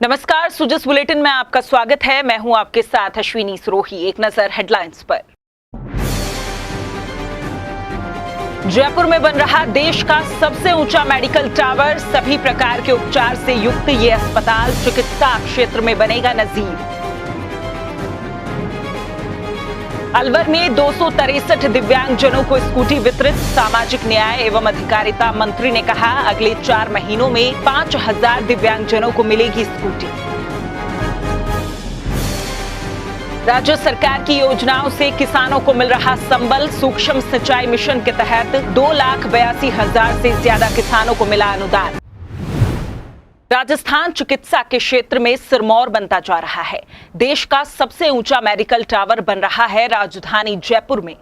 नमस्कार, सुजस बुलेटिन में आपका स्वागत है। मैं हूं आपके साथ अश्विनी सरोही। एक नजर हेडलाइंस पर। जयपुर में बन रहा देश का सबसे ऊंचा मेडिकल टावर, सभी प्रकार के उपचार से युक्त ये अस्पताल चिकित्सा क्षेत्र में बनेगा नजीर। अलवर में 263 दिव्यांगजनों को स्कूटी वितरित, सामाजिक न्याय एवं अधिकारिता मंत्री ने कहा अगले 4 महीनों में 5000 दिव्यांगजनों को मिलेगी स्कूटी। राज्य सरकार की योजनाओं से किसानों को मिल रहा संबल, सूक्ष्म सिंचाई मिशन के तहत 2,82,000 से ज्यादा किसानों को मिला अनुदान। राजस्थान चिकित्सा के क्षेत्र में सिरमौर बनता जा रहा है। देश का सबसे ऊंचा मेडिकल टावर बन रहा है राजधानी जयपुर में।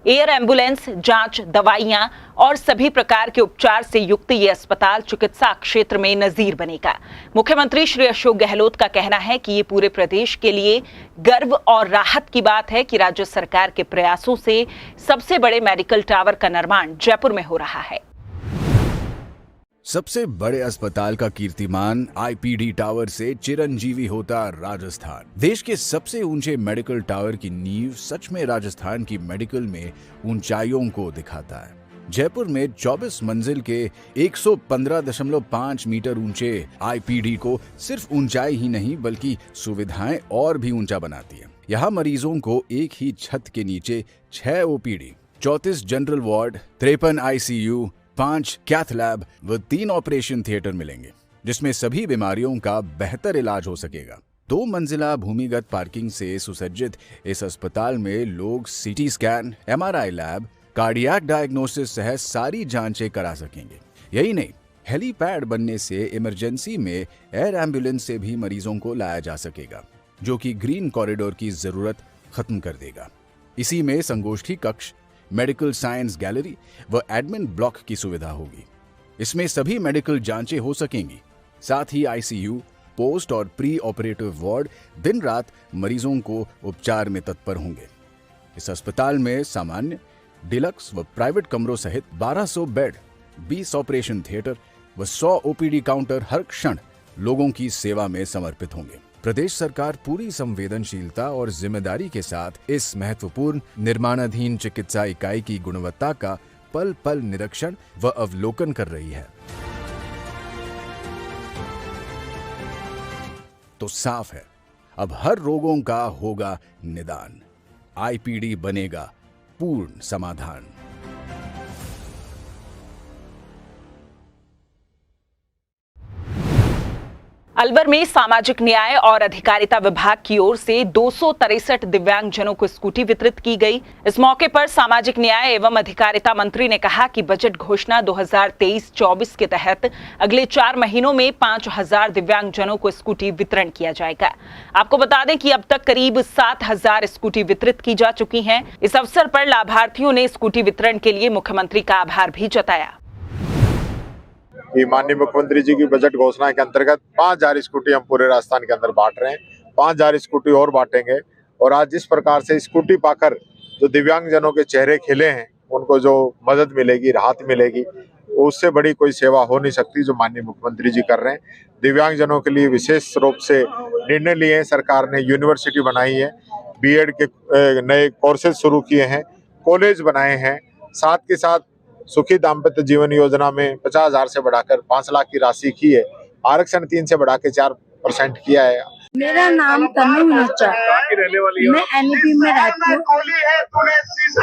एयर एम्बुलेंस, जांच, दवाइयां और सभी प्रकार के उपचार से युक्त ये अस्पताल चिकित्सा क्षेत्र में नजीर बनेगा। मुख्यमंत्री श्री अशोक गहलोत का कहना है कि ये पूरे प्रदेश के लिए गर्व और राहत की बात है कि राज्य सरकार के प्रयासों से सबसे बड़े मेडिकल टावर का निर्माण जयपुर में हो रहा है। सबसे बड़े अस्पताल का कीर्तिमान आईपीडी टावर से चिरंजीवी होता राजस्थान। देश के सबसे ऊंचे मेडिकल टावर की नींव सच में राजस्थान की मेडिकल में ऊंचाइयों को दिखाता है। जयपुर में 24 मंजिल के 115.5 मीटर ऊंचे आईपीडी को सिर्फ ऊंचाई ही नहीं बल्कि सुविधाएं और भी ऊंचा बनाती है। यहाँ मरीजों को एक ही छत के नीचे 6 OPD, 34 general ward, 53 ICU, 5 cath lab व 3 ऑपरेशन थिएटर मिलेंगे, जिसमें सभी बीमारियों का बेहतर इलाज हो सकेगा। 2 मंजिला भूमिगत पार्किंग से सुसज्जित इस अस्पताल में लोग CT scan, MRI lab, cardiac diagnosis सहित सारी जांचें करा सकेंगे। यही नहीं, हेलीपैड बनने से इमरजेंसी में एयर एम्बुलेंस से भी मरीजों को लाया जा सकेगा, जो कि ग्रीन कॉरिडोर की जरूरत खत्म कर देगा। इसी में संगोष्ठी कक्ष, मेडिकल साइंस गैलरी व एडमिन ब्लॉक की सुविधा होगी। इसमें सभी मेडिकल जांचें हो सकेंगी। साथ ही आईसीयू, पोस्ट और प्री ऑपरेटिव वार्ड दिन रात मरीजों को उपचार में तत्पर होंगे। इस अस्पताल में सामान्य, डिलक्स व प्राइवेट कमरों सहित 1200 बेड, 20 ऑपरेशन थिएटर व 100 ओपीडी काउंटर हर क्षण लोगों की सेवा में समर्पित होंगे। प्रदेश सरकार पूरी संवेदनशीलता और जिम्मेदारी के साथ इस महत्वपूर्ण निर्माणाधीन चिकित्सा इकाई की गुणवत्ता का पल पल निरीक्षण व अवलोकन कर रही है। तो साफ है, अब हर रोगों का होगा निदान। आईपीडी बनेगा पूर्ण समाधान। अलवर में सामाजिक न्याय और अधिकारिता विभाग की ओर से 263 दिव्यांगजनों को स्कूटी वितरित की गई। इस मौके पर सामाजिक न्याय एवं अधिकारिता मंत्री ने कहा कि बजट घोषणा 2023-24 के तहत अगले 4 महीनों में 5000 दिव्यांगजनों को स्कूटी वितरण किया जाएगा। आपको बता दें कि अब तक करीब 7000 स्कूटी वितरित की जा चुकी हैं। इस अवसर पर लाभार्थियों ने स्कूटी वितरण के लिए मुख्यमंत्री का आभार भी जताया। कि माननीय मुख्यमंत्री जी की बजट घोषणा के अंतर्गत 5000 स्कूटी हम पूरे राजस्थान के अंदर बांट रहे हैं। 5000 स्कूटी और बांटेंगे। और आज जिस प्रकार से स्कूटी पाकर जो दिव्यांगजनों के चेहरे खिले हैं, उनको जो मदद मिलेगी, राहत मिलेगी, उससे बड़ी कोई सेवा हो नहीं सकती जो माननीय मुख्यमंत्री जी कर रहे हैं। दिव्यांगजनों के लिए विशेष रूप से निर्णय लिए हैं। सरकार ने यूनिवर्सिटी बनाई है, बीएड के नए कोर्सेज शुरू किए हैं, कॉलेज बनाए हैं। साथ के साथ सुखी दाम्पत्य जीवन योजना में 50,000 से बढ़ाकर 5 लाख की राशि की है। आरक्षण 3 से बढ़ा के 4% किया है। मेरा नाम तनु मिर्चा, मैं एनईपी में रहती हूँ।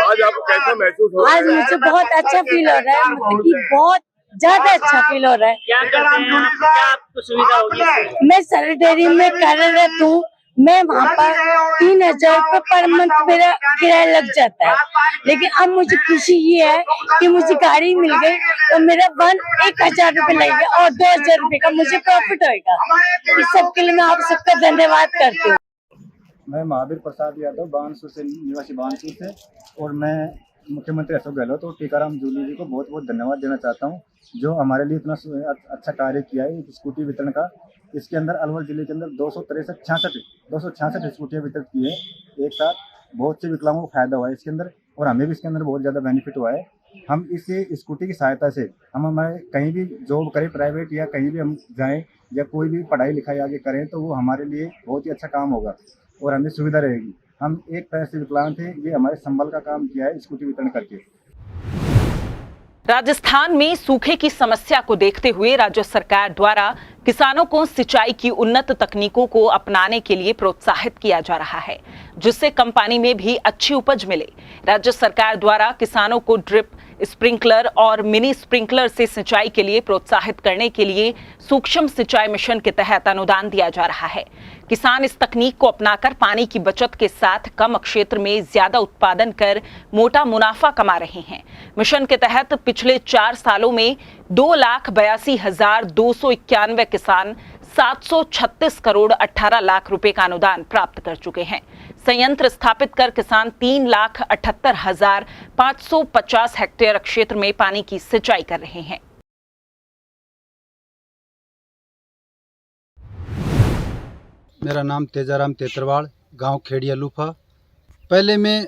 आज आपको कैसा महसूस हो रहा है? आज मुझे बहुत अच्छा फील हो रहा है, मतलब कि बहुत ज्यादा अच्छा फील हो रहा है। क्या करते हैं आप? क्या आपको सुविधा होगी? मैं सैनिटरी में कार्यरत हूँ। मैं वहाँ पर 3000 रुपये पर मंथ मेरा किराया लग जाता है, लेकिन अब मुझे खुशी ये है कि मुझे गाड़ी मिल गई तो मेरा 1000 रुपये लगेगा और 2000 रुपये का मुझे प्रॉफिट होगा। इस सब के लिए मैं आप सबका धन्यवाद करती हूँ। मैं महावीर प्रसाद यादव बानसूर से, निवासी बानसूर से, और मैं मुख्यमंत्री अशोक गहलोत और टीकाराम जूली जी को बहुत बहुत धन्यवाद देना चाहता हूँ, जो हमारे लिए इतना अच्छा कार्य किया है स्कूटी वितरण का। इसके अंदर अलवर जिले के अंदर 266 स्कूटियाँ वितरित की है एक साथ। बहुत से विकलांगों को फायदा हुआ है इसके अंदर, और हमें भी इसके अंदर बहुत ज़्यादा बेनिफिट हुआ है। हम इस स्कूटी की सहायता से हम हमारे कहीं भी जॉब करें, प्राइवेट या कहीं भी हम जाएं, या कोई भी पढ़ाई लिखाई आगे करें तो वो हमारे लिए बहुत ही अच्छा काम होगा और हमें सुविधा रहेगी। हम एक पैर से विकलांग थे, ये हमारे संबल का काम किया है स्कूटी वितरण करके। राजस्थान में सूखे की समस्या को देखते हुए राज्य सरकार द्वारा किसानों को सिंचाई की उन्नत तकनीकों को अपनाने के लिए प्रोत्साहित किया जा रहा है, जिससे कम पानी में भी अच्छी उपज मिले। राज्य सरकार द्वारा किसानों को ड्रिप, स्प्रिंकलर और मिनी स्प्रिंकलर से सिंचाई के लिए प्रोत्साहित करने के लिए सूक्ष्म सिंचाई मिशन के तहत अनुदान दिया जा रहा है। किसान इस तकनीक को अपनाकर पानी की बचत के साथ कम क्षेत्र में ज्यादा उत्पादन कर मोटा मुनाफा कमा रहे हैं। मिशन के तहत पिछले 4 सालों में 2,82,291 किसान 736 करोड़ 18 लाख रुपए का अनुदान प्राप्त कर चुके हैं। संयंत्र स्थापित कर किसान 3,78,550 हेक्टेयर क्षेत्र में पानी की सिंचाई कर रहे हैं। मेरा नाम तेजाराम तेतरवाड़, गांव खेड़िया लूफा। पहले मैं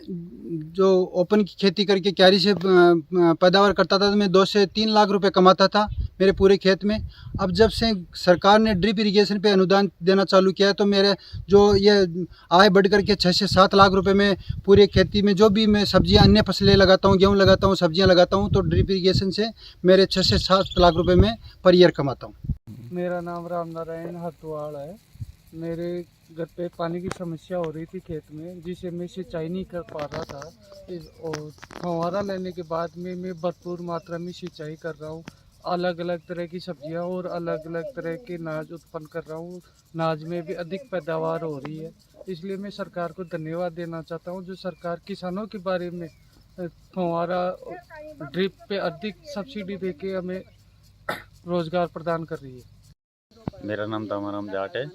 जो ओपन की खेती करके क्यारी से पैदावार करता था तो मैं 2 से 3 लाख रुपए कमाता था मेरे पूरे खेत में। अब जब से सरकार ने ड्रिप इरिगेशन पे अनुदान देना चालू किया है तो मेरे जो ये आय बढ़ करके 6 से 7 लाख रुपए में पूरे खेती में जो भी मैं सब्जियां अन्य फसलें लगाता हूँ, गेहूँ लगाता हूँ, सब्जियां लगाता हूँ, तो ड्रिप इरिगेशन से मेरे 6 से 7 लाख रुपए में पर ईयर कमाता हूँ। मेरा नाम राम नारायण हरतवाड़ है। मेरे घर पे पानी की समस्या हो रही थी खेत में, जिसे मैं सिंचाई नहीं कर पा रहा था और फव्वारा लेने के बाद में मैं भरपूर मात्रा में सिंचाई कर रहा हूँ। अलग अलग तरह की सब्जियां और अलग अलग तरह के अनाज उत्पन्न कर रहा हूँ। अनाज में भी अधिक पैदावार हो रही है, इसलिए मैं सरकार को धन्यवाद देना चाहता हूँ जो सरकार किसानों के बारे में फव्वारा ड्रिप पे अधिक सब्सिडी देके हमें रोजगार प्रदान कर रही है। मेरा नाम दामाराम जाट है,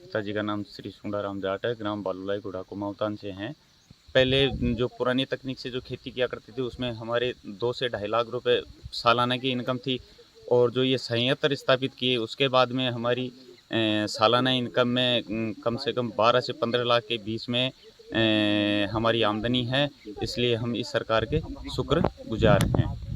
पिताजी का नाम श्री सुंडाराम जाट है, ग्राम बालूलाई गुड़ा कुमाऊतान से हैं। पहले जो पुरानी तकनीक से जो खेती किया करती थी उसमें हमारे 2 से 2.5 लाख रुपए सालाना की इनकम थी, और जो ये संयंत्र स्थापित किए उसके बाद में हमारी सालाना इनकम में कम से कम 12 से 15 लाख के बीच में हमारी आमदनी है। इसलिए हम इस सरकार के शुक्रगुजार हैं।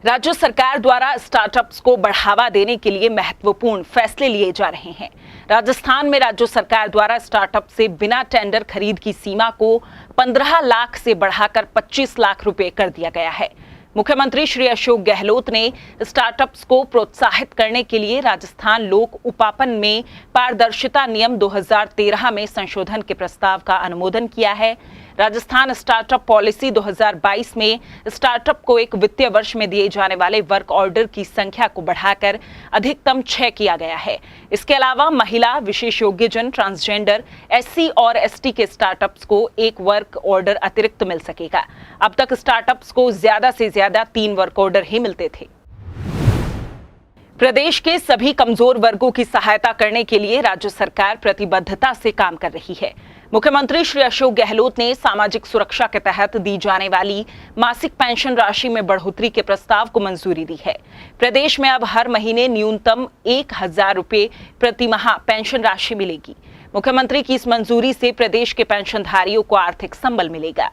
राज्य सरकार द्वारा स्टार्टअप्स को बढ़ावा देने के लिए महत्वपूर्ण फैसले लिए जा रहे हैं। राजस्थान में राज्य सरकार द्वारा स्टार्टअप से बिना टेंडर खरीद की सीमा को 15 लाख से बढ़ाकर 25 लाख रुपए कर दिया गया है। मुख्यमंत्री श्री अशोक गहलोत ने स्टार्टअप्स को प्रोत्साहित करने के लिए राजस्थान लोक उपापन में पारदर्शिता नियम 2013 में संशोधन के प्रस्ताव का अनुमोदन किया है। राजस्थान स्टार्टअप पॉलिसी 2022 में स्टार्टअप को एक वित्तीय वर्ष में दिए जाने वाले वर्क ऑर्डर की संख्या को बढ़ाकर अधिकतम 6 किया गया है। इसके अलावा महिला, विशेष योग्यजन, ट्रांसजेंडर, SC और ST के स्टार्टअप्स को एक वर्क ऑर्डर अतिरिक्त मिल सकेगा। अब तक स्टार्टअप्स को ज्यादा से ज्यादा 3 वर्क ऑर्डर ही मिलते थे। प्रदेश के सभी कमजोर वर्गों की सहायता करने के लिए राज्य सरकार प्रतिबद्धता से काम कर रही है। मुख्यमंत्री श्री अशोक गहलोत ने सामाजिक सुरक्षा के तहत दी जाने वाली मासिक पेंशन राशि में बढ़ोतरी के प्रस्ताव को मंजूरी दी है। प्रदेश में अब हर महीने न्यूनतम 1,000 रुपए प्रति माह पेंशन राशि मिलेगी। मुख्यमंत्री की इस मंजूरी से प्रदेश के पेंशनधारियों को आर्थिक संबल मिलेगा।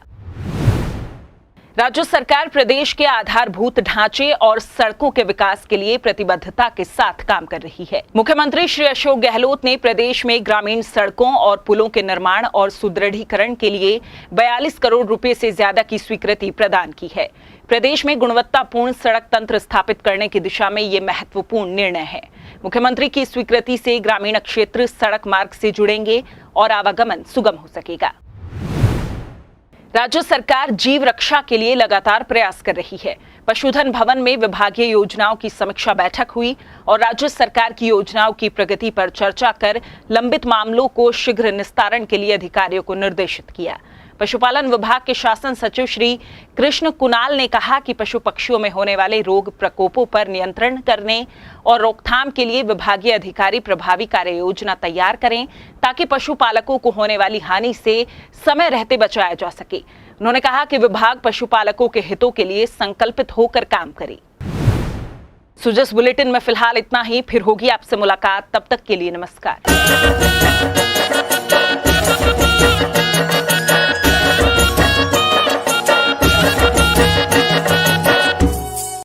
राज्य सरकार प्रदेश के आधारभूत ढांचे और सड़कों के विकास के लिए प्रतिबद्धता के साथ काम कर रही है। मुख्यमंत्री श्री अशोक गहलोत ने प्रदेश में ग्रामीण सड़कों और पुलों के निर्माण और सुदृढ़ीकरण के लिए 42 करोड़ रुपए से ज्यादा की स्वीकृति प्रदान की है। प्रदेश में गुणवत्तापूर्ण सड़क तंत्र स्थापित करने की दिशा में ये महत्वपूर्ण निर्णय है। मुख्यमंत्री की स्वीकृति से ग्रामीण क्षेत्र सड़क मार्ग से जुड़ेंगे और आवागमन सुगम हो सकेगा। राज्य सरकार जीव रक्षा के लिए लगातार प्रयास कर रही है। पशुधन भवन में विभागीय योजनाओं की समीक्षा बैठक हुई और राज्य सरकार की योजनाओं की प्रगति पर चर्चा कर लंबित मामलों को शीघ्र निस्तारण के लिए अधिकारियों को निर्देशित किया। पशुपालन विभाग के शासन सचिव श्री कृष्ण कुणाल ने कहा कि पशु पक्षियों में होने वाले रोग प्रकोपों पर नियंत्रण करने और रोकथाम के लिए विभागीय अधिकारी प्रभावी कार्य योजना तैयार करें ताकि पशुपालकों को होने वाली हानि से समय रहते बचाया जा सके। उन्होंने कहा कि विभाग पशुपालकों के हितों के लिए संकल्पित होकर काम करे। सुजस बुलेटिन में फिलहाल इतना ही, फिर होगी आपसे मुलाकात। तब तक के लिए नमस्कार।